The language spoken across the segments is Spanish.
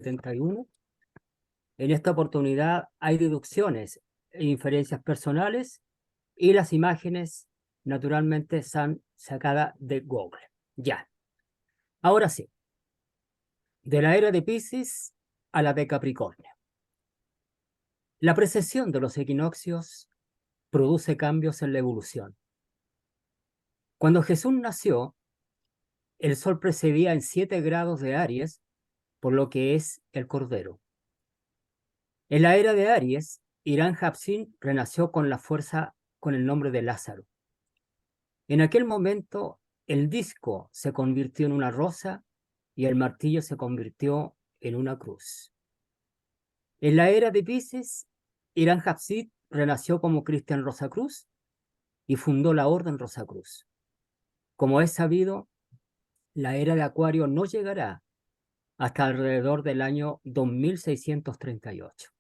71. En esta oportunidad hay deducciones e inferencias personales y las imágenes naturalmente son sacadas de Google. Ya. Ahora sí, de la era de Piscis a la de Capricornio. La precesión de los equinoccios produce cambios en la evolución. Cuando Jesús nació, el sol precedía en 7 grados de Aries, por lo que es el Cordero. En la era de Aries, Irán Jabsin renació con la fuerza con el nombre de Lázaro. En aquel momento, el disco se convirtió en una rosa y el martillo se convirtió en una cruz. En la era de Piscis, Irán Jabsin renació como Cristian Rosacruz y fundó la Orden Rosacruz. Como es sabido, la era de Acuario no llegará hasta alrededor del año 2638.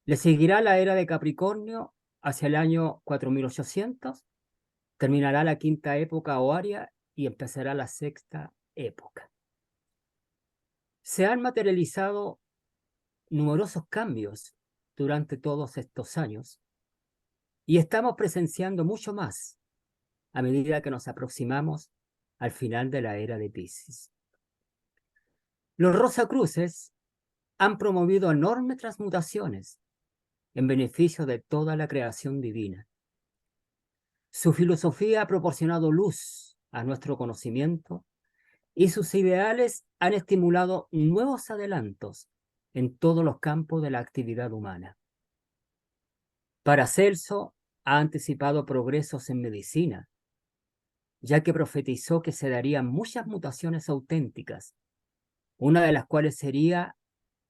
Le seguirá la era de Capricornio hacia el año 4800, terminará la quinta época oaria y empezará la sexta época. Se han materializado numerosos cambios durante todos estos años y estamos presenciando mucho más a medida que nos aproximamos al final de la era de Piscis. Los Rosacruces han promovido enormes transmutaciones en beneficio de toda la creación divina. Su filosofía ha proporcionado luz a nuestro conocimiento y sus ideales han estimulado nuevos adelantos en todos los campos de la actividad humana. Paracelso ha anticipado progresos en medicina, ya que profetizó que se darían muchas mutaciones auténticas, una de las cuales sería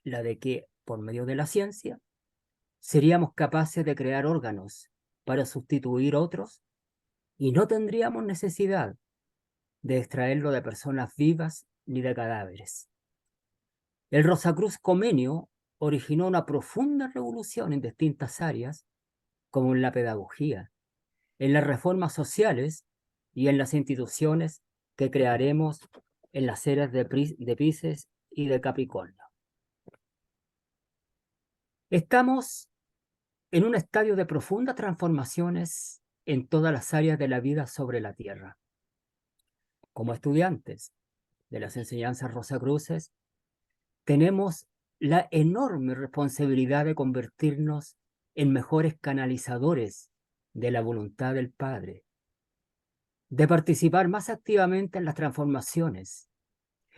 la de que, por medio de la ciencia, seríamos capaces de crear órganos para sustituir otros y no tendríamos necesidad de extraerlo de personas vivas ni de cadáveres. El Rosacruz Comenio originó una profunda revolución en distintas áreas, como en la pedagogía, en las reformas sociales y en las instituciones que crearemos en las eras de Piscis y de Capricornio. Estamos en un estadio de profundas transformaciones en todas las áreas de la vida sobre la Tierra. Como estudiantes de las enseñanzas Rosacruces, tenemos la enorme responsabilidad de convertirnos en mejores canalizadores de la voluntad del Padre, de participar más activamente en las transformaciones,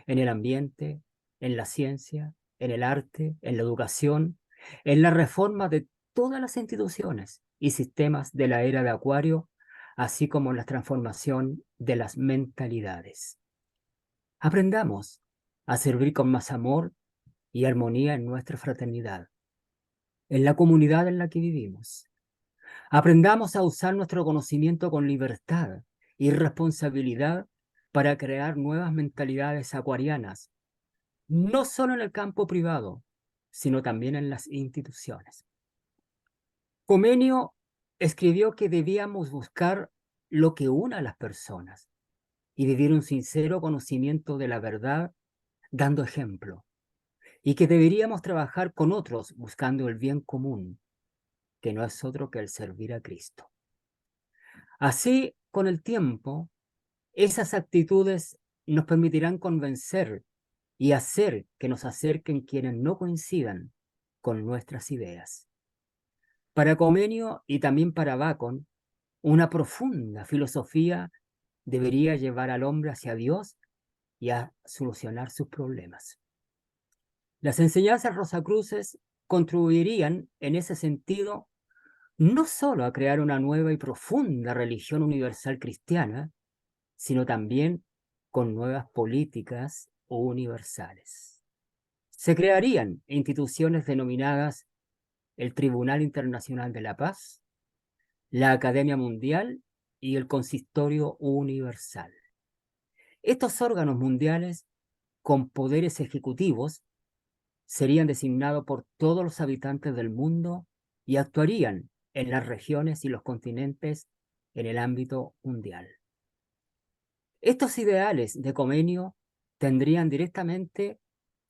en el ambiente, en la ciencia, en el arte, en la educación, en la reforma de todas las instituciones y sistemas de la era de Acuario, así como en la transformación de las mentalidades. Aprendamos a servir con más amor y armonía en nuestra fraternidad, en la comunidad en la que vivimos. Aprendamos a usar nuestro conocimiento con libertad y responsabilidad para crear nuevas mentalidades acuarianas, no solo en el campo privado, sino también en las instituciones. Comenio escribió que debíamos buscar lo que una a las personas y vivir un sincero conocimiento de la verdad, dando ejemplo, y que deberíamos trabajar con otros buscando el bien común, que no es otro que el servir a Cristo. Así, con el tiempo, esas actitudes nos permitirán convencer y hacer que nos acerquen quienes no coincidan con nuestras ideas. Para Comenio y también para Bacon, una profunda filosofía debería llevar al hombre hacia Dios y a solucionar sus problemas. Las enseñanzas rosacruces contribuirían en ese sentido no solo a crear una nueva y profunda religión universal cristiana, sino también con nuevas políticas universales. Se crearían instituciones denominadas el Tribunal Internacional de la Paz, la Academia Mundial y el Consistorio Universal. Estos órganos mundiales con poderes ejecutivos serían designados por todos los habitantes del mundo y actuarían en las regiones y los continentes en el ámbito mundial. Estos ideales de Comenio tendrían directamente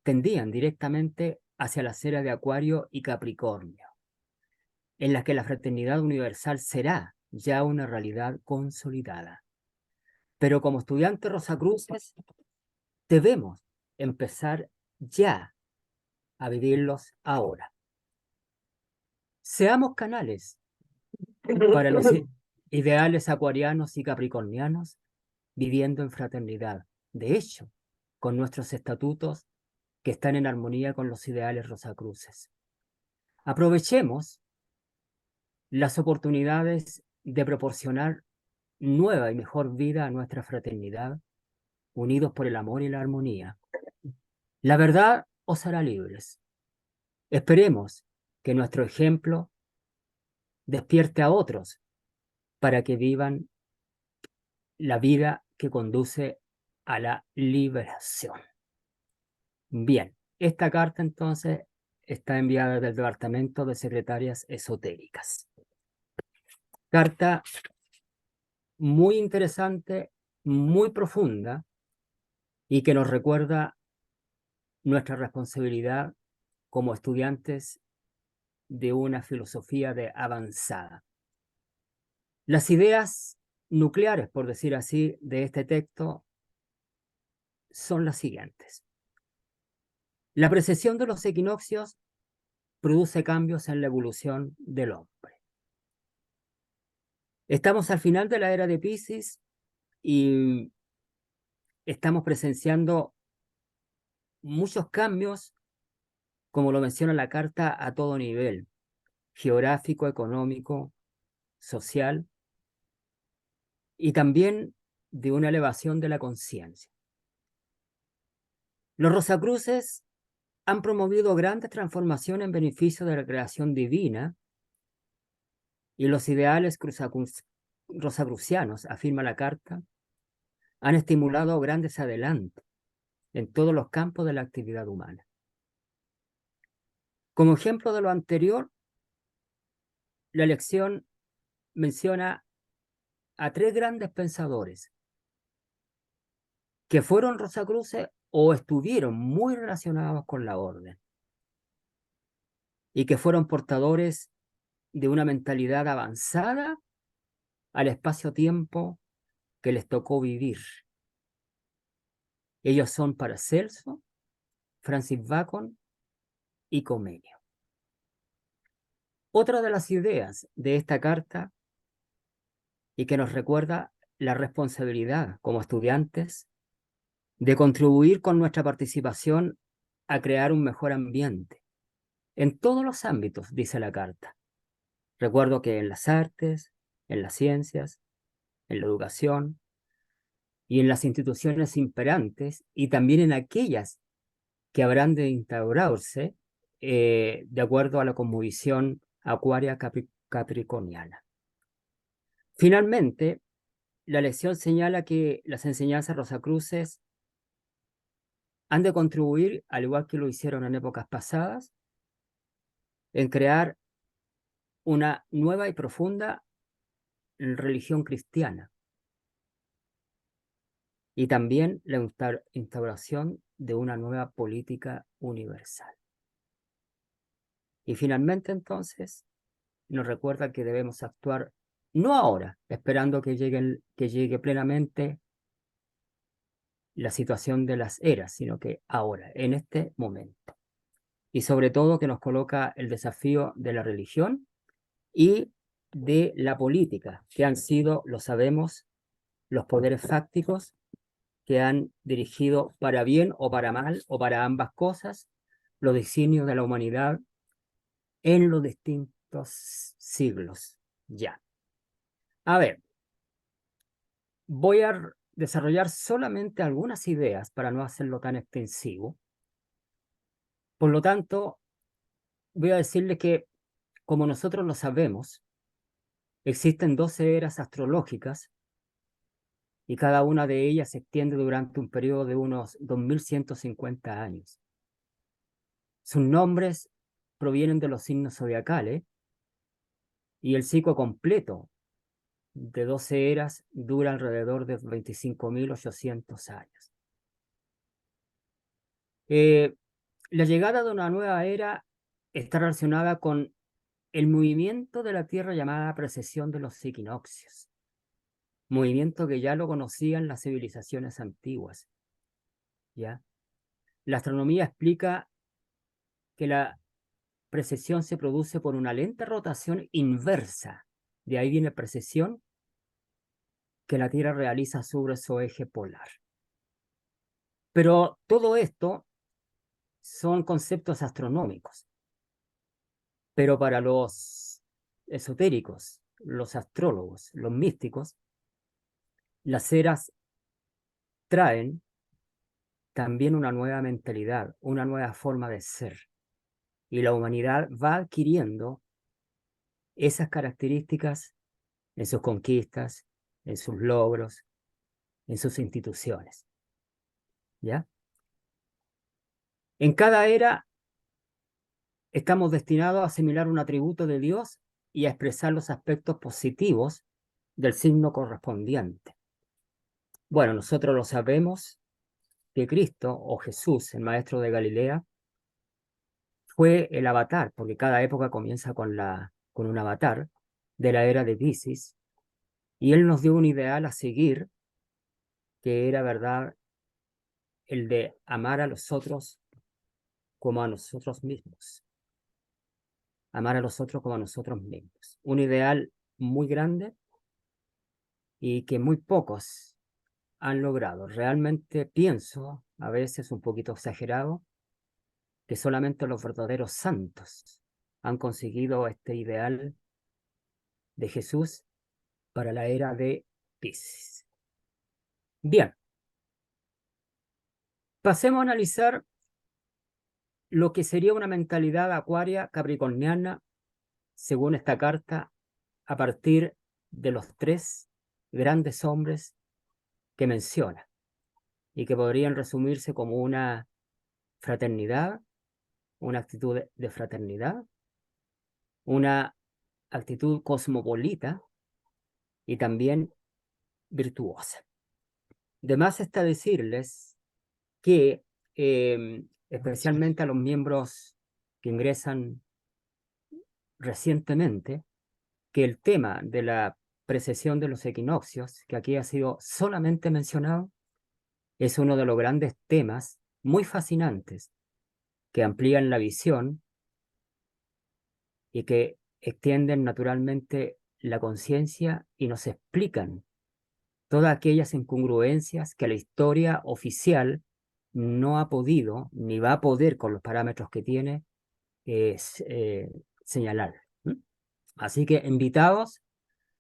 tendían directamente hacia la era de Acuario y Capricornio, en la que la fraternidad universal será ya una realidad consolidada. Pero como estudiantes rosacruces, debemos empezar ya a vivirlos ahora. Seamos canales para los ideales acuarianos y capricornianos viviendo en fraternidad. De hecho, con nuestros estatutos que están en armonía con los ideales rosacruces. Aprovechemos las oportunidades de proporcionar nueva y mejor vida a nuestra fraternidad, unidos por el amor y la armonía. La verdad os hará libres. Esperemos que nuestro ejemplo despierte a otros para que vivan la vida que conduce a la liberación. Bien, esta carta entonces está enviada del Departamento de Secretarias Esotéricas. Carta muy interesante, muy profunda y que nos recuerda nuestra responsabilidad como estudiantes de una filosofía de avanzada. Las ideas nucleares, por decir así, de este texto son las siguientes. La precesión de los equinoccios produce cambios en la evolución del hombre. Estamos al final de la era de Piscis y estamos presenciando muchos cambios, como lo menciona la carta, a todo nivel, geográfico, económico, social, y también de una elevación de la conciencia. Los Rosacruces han promovido grandes transformaciones en beneficio de la creación divina y los ideales rosacrucianos, afirma la carta, han estimulado grandes adelantos en todos los campos de la actividad humana. Como ejemplo de lo anterior, la lección menciona a tres grandes pensadores que fueron Rosacruces o estuvieron muy relacionados con la orden y que fueron portadores de una mentalidad avanzada al espacio-tiempo que les tocó vivir. Ellos son Paracelso, Francis Bacon y Comenio. Otra de las ideas de esta carta y que nos recuerda la responsabilidad como estudiantes de contribuir con nuestra participación a crear un mejor ambiente en todos los ámbitos, dice la carta. Recuerdo que en las artes, en las ciencias, en la educación y en las instituciones imperantes y también en aquellas que habrán de instaurarse de acuerdo a la cosmovisión acuaria capricorniana. Finalmente, la lección señala que las enseñanzas rosacruces han de contribuir, al igual que lo hicieron en épocas pasadas, en crear una nueva y profunda religión cristiana y también la instauración de una nueva política universal. Y finalmente, entonces, nos recuerda que debemos actuar no ahora, esperando que llegue plenamente la situación de las eras, sino que ahora, en este momento. Y sobre todo que nos coloca el desafío de la religión y de la política, que han sido, lo sabemos, los poderes fácticos que han dirigido para bien o para mal o para ambas cosas los designios de la humanidad en los distintos siglos. Ya. A ver, voy a desarrollar solamente algunas ideas para no hacerlo tan extensivo. Por lo tanto, voy a decirles que, como nosotros lo sabemos, existen 12 eras astrológicas y cada una de ellas se extiende durante un periodo de unos 2150 años. Sus nombres provienen de los signos zodiacales y el ciclo completo de 12 eras dura alrededor de 25.800 años. La llegada de una nueva era está relacionada con el movimiento de la Tierra llamada precesión de los equinoccios, movimiento que ya lo conocían las civilizaciones antiguas, ¿ya? La astronomía explica que la precesión se produce por una lenta rotación inversa, de ahí viene precesión, que la Tierra realiza sobre su eje polar. Pero todo esto son conceptos astronómicos, pero para los esotéricos, los astrólogos, los místicos, las eras traen también una nueva mentalidad, una nueva forma de ser. Y la humanidad va adquiriendo esas características en sus conquistas, en sus logros, en sus instituciones. ¿Ya? En cada era estamos destinados a asimilar un atributo de Dios y a expresar los aspectos positivos del signo correspondiente. Bueno, nosotros lo sabemos que Cristo o Jesús, el maestro de Galilea, fue el avatar, porque cada época comienza con un avatar de la era de Piscis, y él nos dio un ideal a seguir, que era, verdad, el de amar a los otros como a nosotros mismos. Amar a los otros como a nosotros mismos. Un ideal muy grande y que muy pocos han logrado. Realmente pienso, a veces un poquito exagerado, que solamente los verdaderos santos han conseguido este ideal de Jesús para la era de Piscis. Bien, pasemos a analizar lo que sería una mentalidad acuaria capricorniana, según esta carta, a partir de los tres grandes hombres que menciona y que podrían resumirse como una fraternidad, una actitud de fraternidad, una actitud cosmopolita y también virtuosa. De más está decirles que, especialmente a los miembros que ingresan recientemente, que el tema de la precesión de los equinoccios, que aquí ha sido solamente mencionado, es uno de los grandes temas muy fascinantes que amplían la visión y que extienden naturalmente la conciencia y nos explican todas aquellas incongruencias que la historia oficial no ha podido ni va a poder con los parámetros que tiene señalar. Así que invitados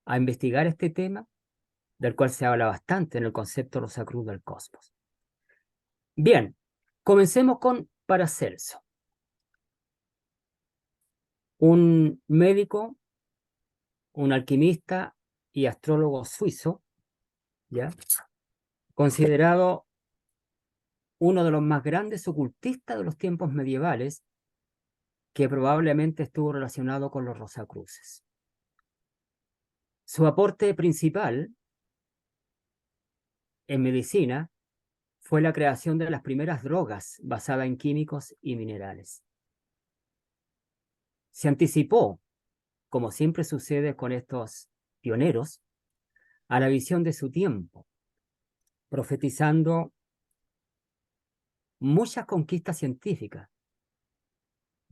a investigar este tema, del cual se habla bastante en el concepto Rosacruz del cosmos. Bien, comencemos con Paracelso, un médico, un alquimista y astrólogo suizo, ¿ya? Considerado uno de los más grandes ocultistas de los tiempos medievales, que probablemente estuvo relacionado con los Rosacruces. Su aporte principal en medicina fue la creación de las primeras drogas basadas en químicos y minerales. Se anticipó, como siempre sucede con estos pioneros, a la visión de su tiempo, profetizando muchas conquistas científicas.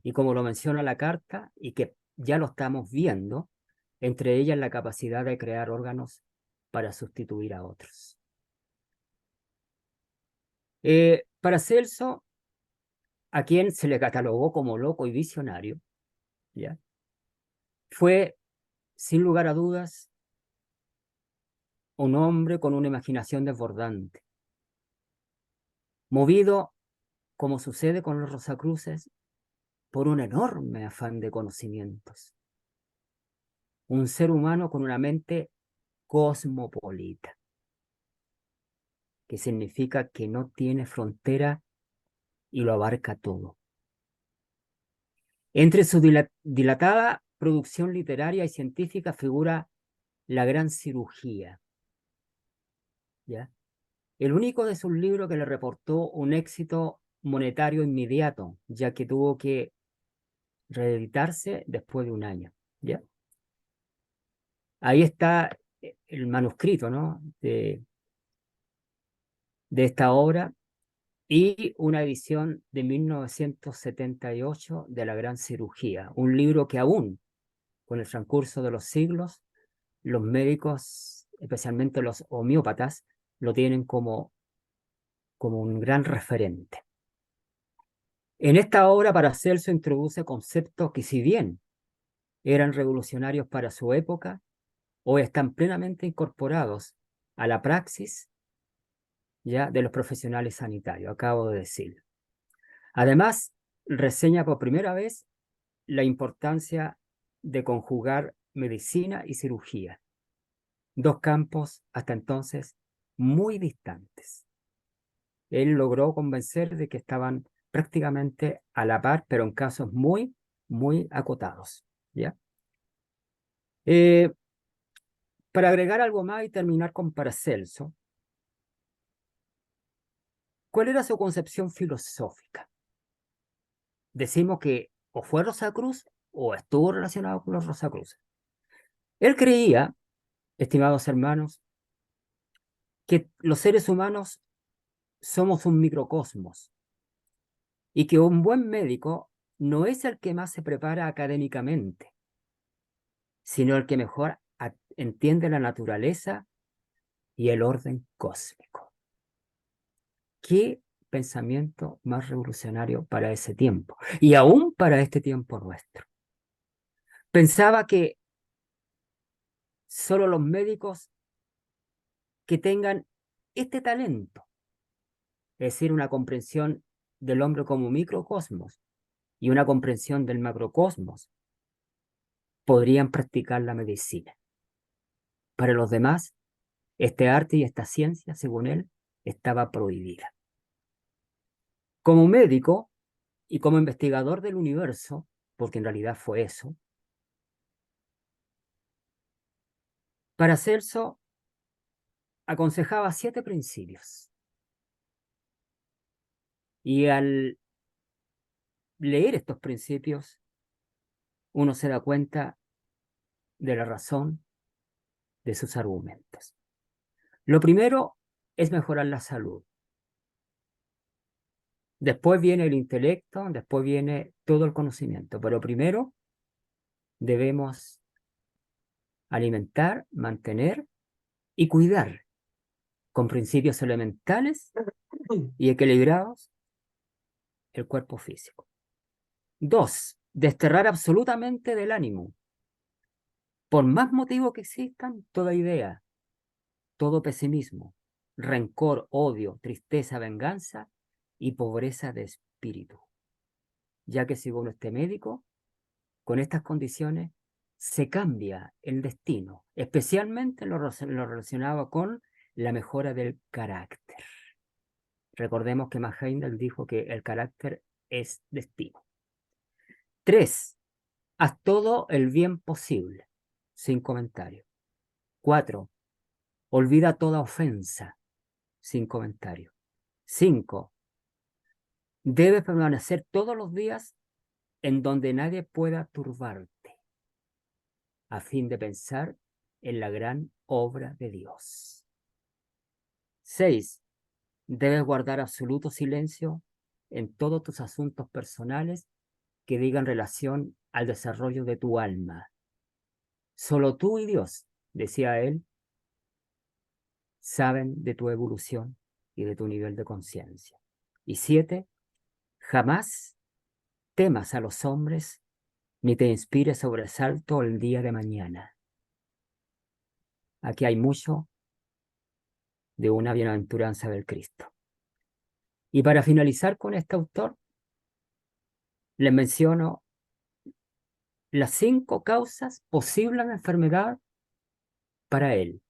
Y como lo menciona la carta, y que ya lo estamos viendo, entre ellas la capacidad de crear órganos para sustituir a otros. Paracelso, a quien se le catalogó como loco y visionario, ¿ya? Fue, sin lugar a dudas, un hombre con una imaginación desbordante, movido, como sucede con los Rosacruces, por un enorme afán de conocimientos. Un ser humano con una mente cosmopolita, que significa que no tiene frontera y lo abarca todo. Entre su dilatada producción literaria y científica figura la gran cirugía, ¿ya? El único de sus libros que le reportó un éxito monetario inmediato, ya que tuvo que reeditarse después de un año, ¿ya? Ahí está el manuscrito, ¿no? de esta obra y una edición de 1978 de La Gran Cirugía, un libro que aún, con el transcurso de los siglos, los médicos, especialmente los homeópatas, lo tienen como un gran referente. En esta obra, Paracelso introduce conceptos que, si bien eran revolucionarios para su época, hoy están plenamente incorporados a la praxis ya de los profesionales sanitarios, acabo de decirlo. Además, reseña por primera vez la importancia de conjugar medicina y cirugía, dos campos hasta entonces muy distantes. Él logró convencer de que estaban prácticamente a la par, pero en casos muy, muy acotados, ¿ya? Eh, para agregar algo más y terminar con Paracelso, ¿cuál era su concepción filosófica? Decimos que o fue Rosacruz o estuvo relacionado con los Rosacruces. Él creía, estimados hermanos, que los seres humanos somos un microcosmos y que un buen médico no es el que más se prepara académicamente, sino el que mejor entiende la naturaleza y el orden cósmico. ¿Qué pensamiento más revolucionario para ese tiempo? Y aún para este tiempo nuestro. Pensaba que solo los médicos que tengan este talento, es decir, una comprensión del hombre como microcosmos y una comprensión del macrocosmos, podrían practicar la medicina. Para los demás, este arte y esta ciencia, según él, estaba prohibida. Como médico y como investigador del universo, porque en realidad fue eso, Paracelso aconsejaba 7 principios. Y al leer estos principios, uno se da cuenta de la razón de sus argumentos. Lo primero es mejorar la salud. Después viene el intelecto, después viene todo el conocimiento. Pero primero debemos alimentar, mantener y cuidar con principios elementales y equilibrados el cuerpo físico. 2, desterrar absolutamente del ánimo, por más motivos que existan, toda idea, todo pesimismo, rencor, odio, tristeza, venganza y pobreza de espíritu. Ya que según este médico, con estas condiciones se cambia el destino, especialmente lo relacionado con la mejora del carácter. Recordemos que Max Heindel dijo que el carácter es destino. 3, haz todo el bien posible, sin comentario. 4, olvida toda ofensa, sin comentario. 5, debes permanecer todos los días en donde nadie pueda turbarte, a fin de pensar en la gran obra de Dios. 6, debes guardar absoluto silencio en todos tus asuntos personales que digan relación al desarrollo de tu alma. Solo tú y Dios, decía él, saben de tu evolución y de tu nivel de conciencia. Y 7, jamás temas a los hombres ni te inspires sobresalto el día de mañana. Aquí hay mucho de una bienaventuranza del Cristo. Y para finalizar con este autor, les menciono las 5 causas posibles de enfermedad para él.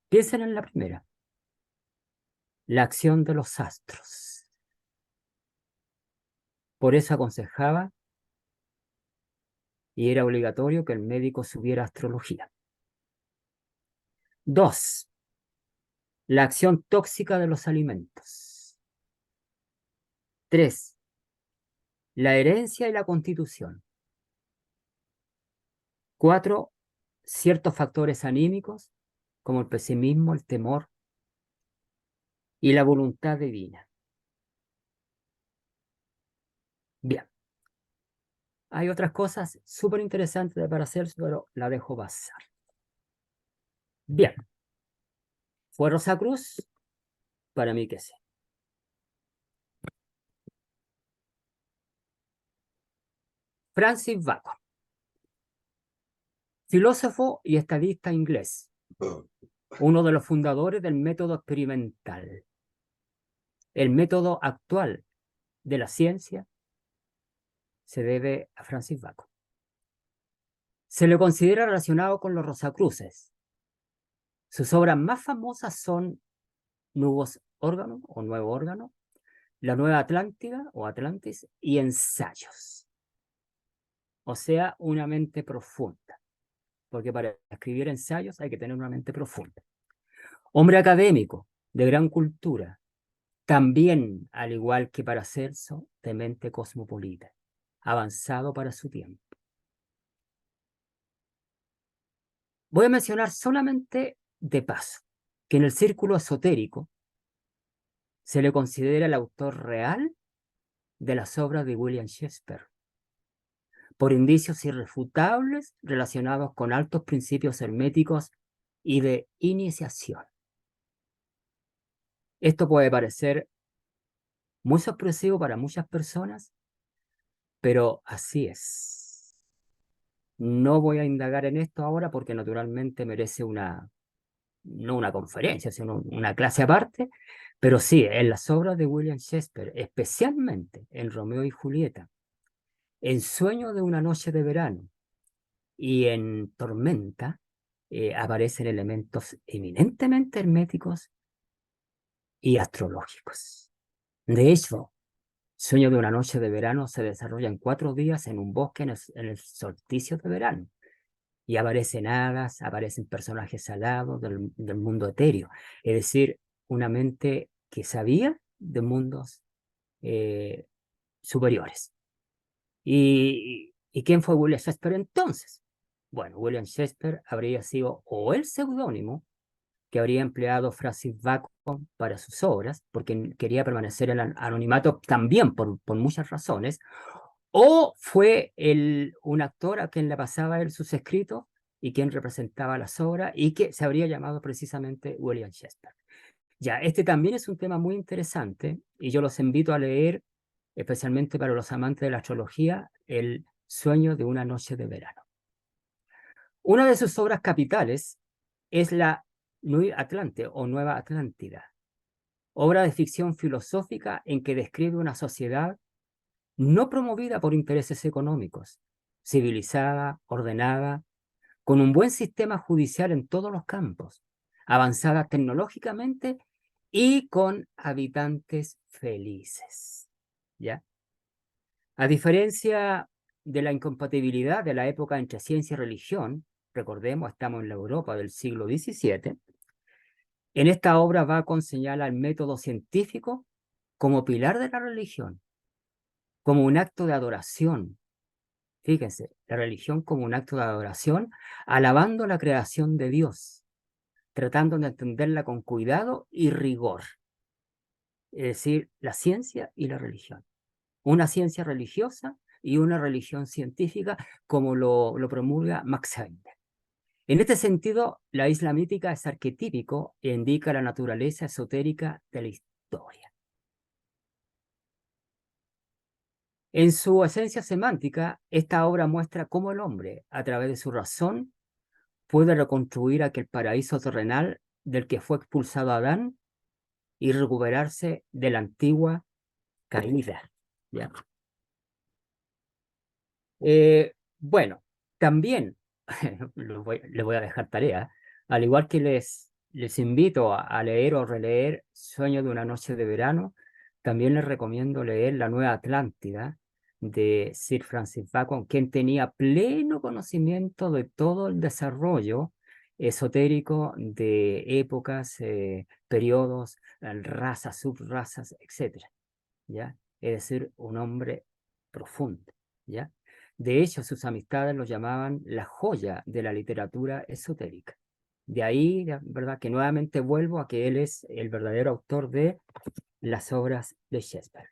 Piensen en la primera, la acción de los astros. Por eso aconsejaba y era obligatorio que el médico supiera astrología. 2, la acción tóxica de los alimentos. 3, la herencia y la constitución. 4, ciertos factores anímicos, como el pesimismo, el temor y la voluntad divina. Bien. Hay otras cosas súper interesantes para hacer, pero la dejo pasar. Bien. ¿Fue Rosacruz? Para mí que sí. Francis Bacon, filósofo y estadista inglés, uno de los fundadores del método experimental. El método actual de la ciencia se debe a Francis Bacon. Se le considera relacionado con los Rosacruces. Sus obras más famosas son Nuevos Órganos o Nuevo Órgano, La Nueva Atlántida o Atlantis y Ensayos. O sea, una mente profunda, porque para escribir ensayos hay que tener una mente profunda. Hombre académico, de gran cultura, también, al igual que Paracelso, de mente cosmopolita, avanzado para su tiempo. Voy a mencionar solamente de paso que en el círculo esotérico se le considera el autor real de las obras de William Shakespeare, por indicios irrefutables relacionados con altos principios herméticos y de iniciación. Esto puede parecer muy sorpresivo para muchas personas, pero así es. No voy a indagar en esto ahora porque naturalmente merece no una conferencia, sino una clase aparte, pero sí, en las obras de William Shakespeare, especialmente en Romeo y Julieta, en Sueño de una noche de verano y en Tormenta, aparecen elementos eminentemente herméticos y astrológicos. De hecho, Sueño de una noche de verano se desarrolla en 4 días en un bosque en el solsticio de verano. Y aparecen hadas, aparecen personajes alados del mundo etéreo. Es decir, una mente que sabía de mundos eh, superiores. ¿Y quién fue William Shakespeare entonces? Bueno, William Shakespeare habría sido o el seudónimo que habría empleado Francis Bacon para sus obras, porque quería permanecer en el anonimato también por muchas razones, o fue un actor a quien le pasaba él sus escritos y quien representaba las obras y que se habría llamado precisamente William Shakespeare. Ya, este también es un tema muy interesante y yo los invito a leer, especialmente para los amantes de la astrología, El sueño de una noche de verano. Una de sus obras capitales es la Nueva Atlante o Nueva Atlántida, obra de ficción filosófica en que describe una sociedad no promovida por intereses económicos, civilizada, ordenada, con un buen sistema judicial en todos los campos, avanzada tecnológicamente y con habitantes felices. ¿Ya? A diferencia de la incompatibilidad de la época entre ciencia y religión, recordemos, estamos en la Europa del siglo XVII, en esta obra Bacon señala el método científico como pilar de la religión, como un acto de adoración. Fíjense, la religión como un acto de adoración, alabando la creación de Dios, tratando de entenderla con cuidado y rigor. Es decir, la ciencia y la religión. Una ciencia religiosa y una religión científica, como lo promulga Max Heine. En este sentido, la isla mítica es arquetípico e indica la naturaleza esotérica de la historia. En su esencia semántica, esta obra muestra cómo el hombre, a través de su razón, puede reconstruir aquel paraíso terrenal del que fue expulsado Adán y recuperarse de la antigua caída. ¿Ya? Bueno, también les voy a dejar tarea, al igual que les invito a leer o releer Sueño de una noche de verano, también les recomiendo leer La Nueva Atlántida de Sir Francis Bacon, quien tenía pleno conocimiento de todo el desarrollo esotérico de épocas, periodos, razas, subrazas, etcétera. ¿Ya? es decir, un hombre profundo, ¿ya? De hecho, sus amistades lo llamaban la joya de la literatura esotérica. De ahí, ¿verdad?, que nuevamente vuelvo a que él es el verdadero autor de las obras de Shakespeare.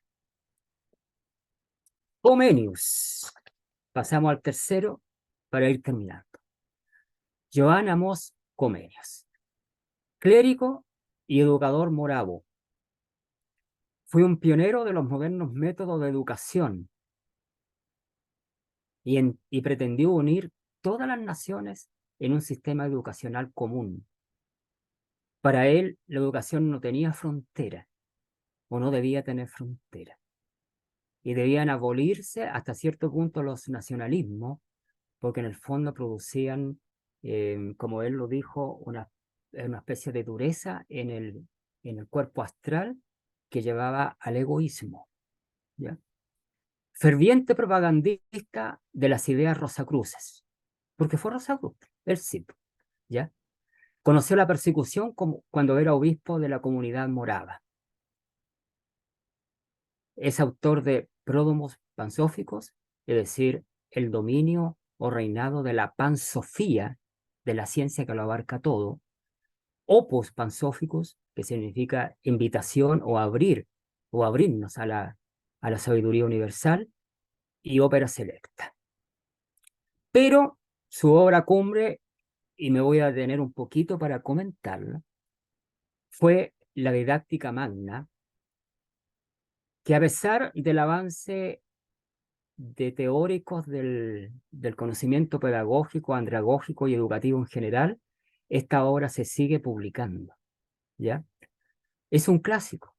Comenius. Pasamos al tercero para ir terminando. Johann Amos Comenius, clérigo y educador moravo. Fue un pionero de los modernos métodos de educación y pretendió unir todas las naciones en un sistema educacional común. Para él, la educación no tenía frontera o no debía tener frontera. Y debían abolirse hasta cierto punto los nacionalismos, porque en el fondo producían, como él lo dijo, una especie de dureza en el cuerpo astral que llevaba al egoísmo, ¿ya? Ferviente propagandista de las ideas rosacruces, porque fue Rosacruz, él sí, ¿ya? Conoció la persecución cuando era obispo de la comunidad morava. Es autor de Pródomos Pansóficos, es decir, el dominio o reinado de la pansofía, de la ciencia que lo abarca todo, Opus Pansóficos, que significa invitación o abrirnos a la sabiduría universal, y Ópera Selecta. Pero su obra cumbre, y me voy a detener un poquito para comentarla, fue la Didáctica Magna, que a pesar del avance de teóricos del conocimiento pedagógico, andragógico y educativo en general, esta obra se sigue publicando, ¿ya? Es un clásico.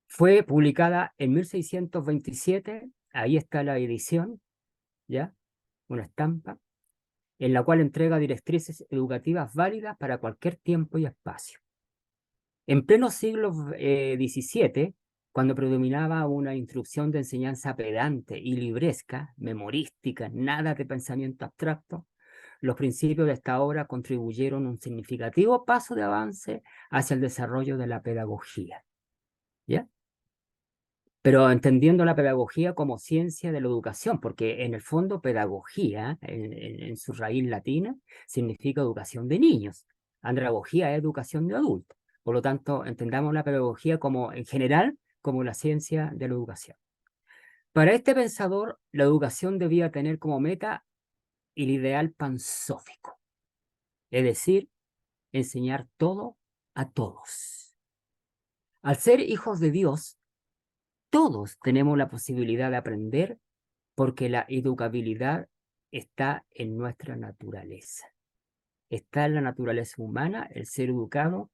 Fue publicada en 1627, ahí está la edición, ¿ya? Una estampa, en la cual entrega directrices educativas válidas para cualquier tiempo y espacio. En pleno siglo XVII, cuando predominaba una instrucción de enseñanza pedante y libresca, memorística, nada de pensamiento abstracto, los principios de esta obra contribuyeron un significativo paso de avance hacia el desarrollo de la pedagogía, ¿ya? Pero entendiendo la pedagogía como ciencia de la educación, porque en el fondo pedagogía, en su raíz latina, significa educación de niños. Andragogía es educación de adultos. Por lo tanto, entendamos la pedagogía como, en general, como la ciencia de la educación. Para este pensador, la educación debía tener como meta el ideal pansófico, es decir, enseñar todo a todos. Al ser hijos de Dios, todos tenemos la posibilidad de aprender porque la educabilidad está en nuestra naturaleza. Está en la naturaleza humana el ser educado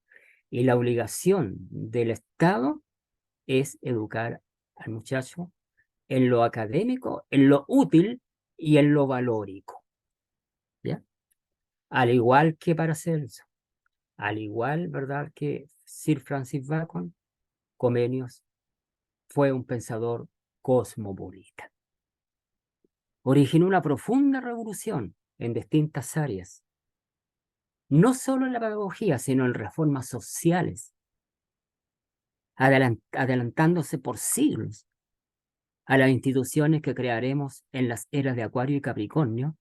y la obligación del Estado es educar al muchacho en lo académico, en lo útil y en lo valórico, ¿ya? Al igual que Paracelso, al igual, ¿verdad?, que Sir Francis Bacon, Comenius fue un pensador cosmopolita. Originó una profunda revolución en distintas áreas, no solo en la pedagogía, sino en reformas sociales, adelantándose por siglos a las instituciones que crearemos en las eras de Acuario y Capricornio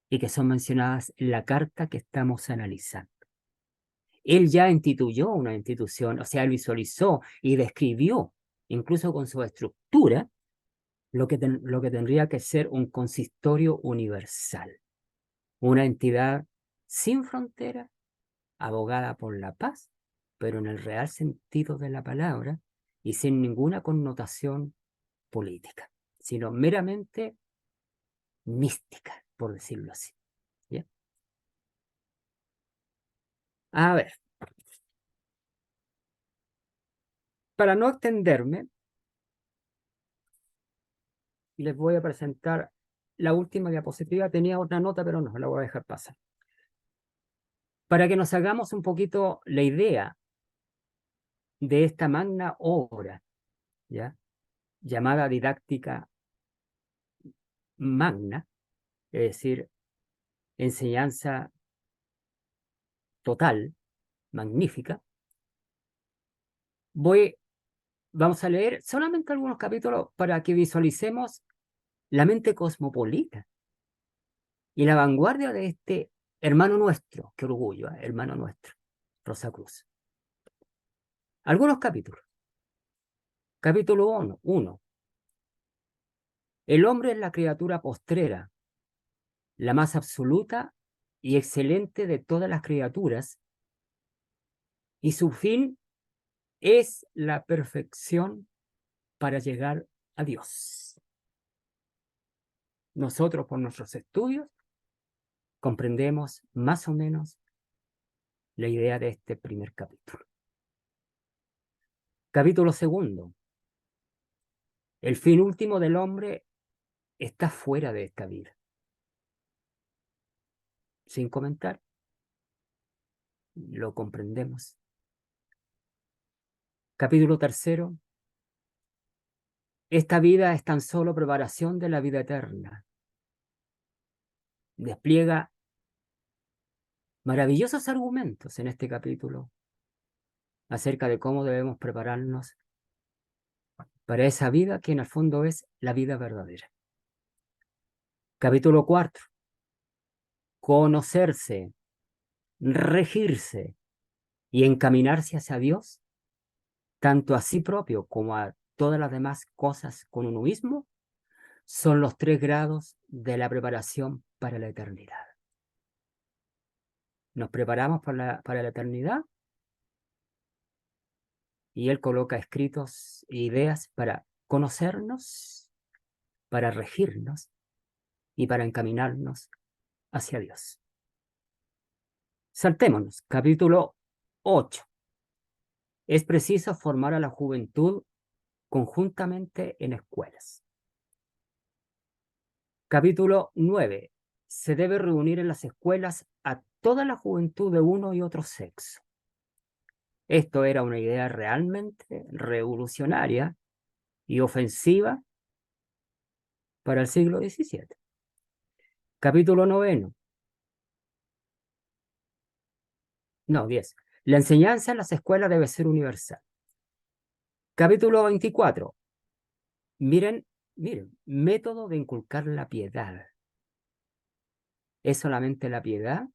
y que son mencionadas en la carta que estamos analizando. Él ya instituyó una institución, o sea, él visualizó y describió, incluso con su estructura, lo que tendría que ser un consistorio universal, una entidad sin frontera, abogada por la paz, pero en el real sentido de la palabra y sin ninguna connotación política, sino meramente mística, por decirlo así, ¿ya? A ver, para no extenderme, les voy a presentar la última diapositiva. Tenía otra nota, pero no, la voy a dejar pasar. Para que nos hagamos un poquito la idea de esta magna obra, ¿ya?, llamada Didáctica Magna, es decir, enseñanza total, magnífica, voy vamos a leer solamente algunos capítulos para que visualicemos la mente cosmopolita y la vanguardia de este hermano nuestro, qué orgullo, hermano nuestro, Rosacruz. Algunos capítulos. Capítulo 1. El hombre es la criatura postrera, la más absoluta y excelente de todas las criaturas, y su fin es la perfección para llegar a Dios. Nosotros, por nuestros estudios, comprendemos más o menos la idea de este primer capítulo. Capítulo 2. El fin último del hombre está fuera de esta vida. Sin comentar, lo comprendemos. Capítulo 3. Esta vida es tan solo preparación de la vida eterna. Despliega maravillosos argumentos en este capítulo acerca de cómo debemos prepararnos para esa vida que en el fondo es la vida verdadera. Capítulo 4. Conocerse, regirse y encaminarse hacia Dios, tanto a sí propio como a todas las demás cosas con uno mismo, son los 3 grados de la preparación para la eternidad. Nos preparamos para la eternidad y él coloca escritos e ideas para conocernos, para regirnos y para encaminarnos hacia Dios. Saltémonos, capítulo 8. Es preciso formar a la juventud conjuntamente en escuelas. Capítulo 9. Se debe reunir en las escuelas a toda la juventud de uno y otro sexo. Esto era una idea realmente revolucionaria y ofensiva para el siglo XVII. Capítulo 9. No, 10. La enseñanza en las escuelas debe ser universal. Capítulo 24. Miren, método de inculcar la piedad. ¿Es solamente la piedad,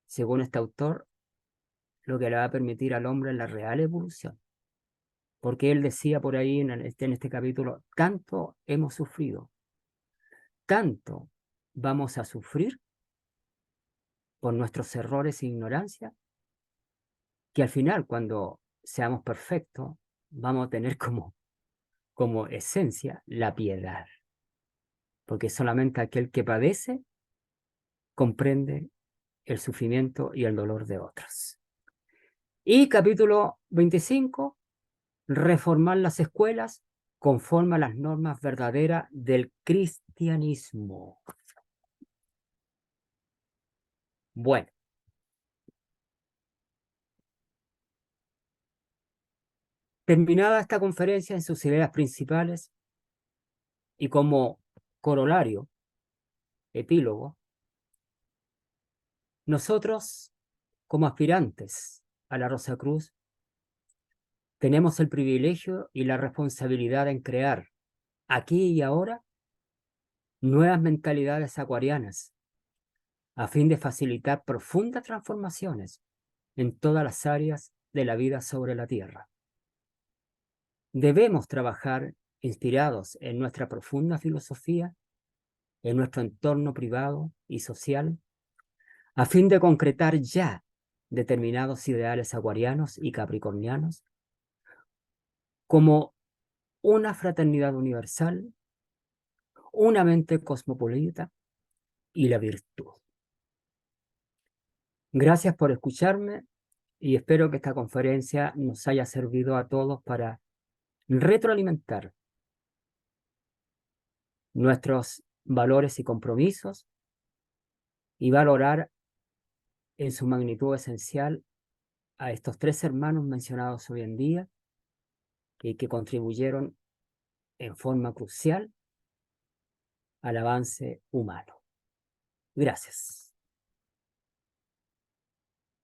según este autor, lo que le va a permitir al hombre la real evolución? Porque él decía por ahí en este capítulo, tanto hemos sufrido, tanto vamos a sufrir por nuestros errores e ignorancia, que al final, cuando seamos perfectos, vamos a tener como esencia la piedad. Porque solamente aquel que padece comprende el sufrimiento y el dolor de otros. Y capítulo 25, reformar las escuelas conforme a las normas verdaderas del cristianismo. Bueno, terminada esta conferencia en sus ideas principales y como corolario, epílogo, nosotros, como aspirantes a la Rosacruz, tenemos el privilegio y la responsabilidad en crear, aquí y ahora, nuevas mentalidades acuarianas, a fin de facilitar profundas transformaciones en todas las áreas de la vida sobre la Tierra. Debemos trabajar inspirados en nuestra profunda filosofía, en nuestro entorno privado y social, a fin de concretar ya determinados ideales acuarianos y capricornianos como una fraternidad universal, una mente cosmopolita y la virtud. Gracias por escucharme y espero que esta conferencia nos haya servido a todos para retroalimentar nuestros valores y compromisos y valorar en su magnitud esencial a estos 3 hermanos mencionados hoy en día y que contribuyeron en forma crucial al avance humano. Gracias.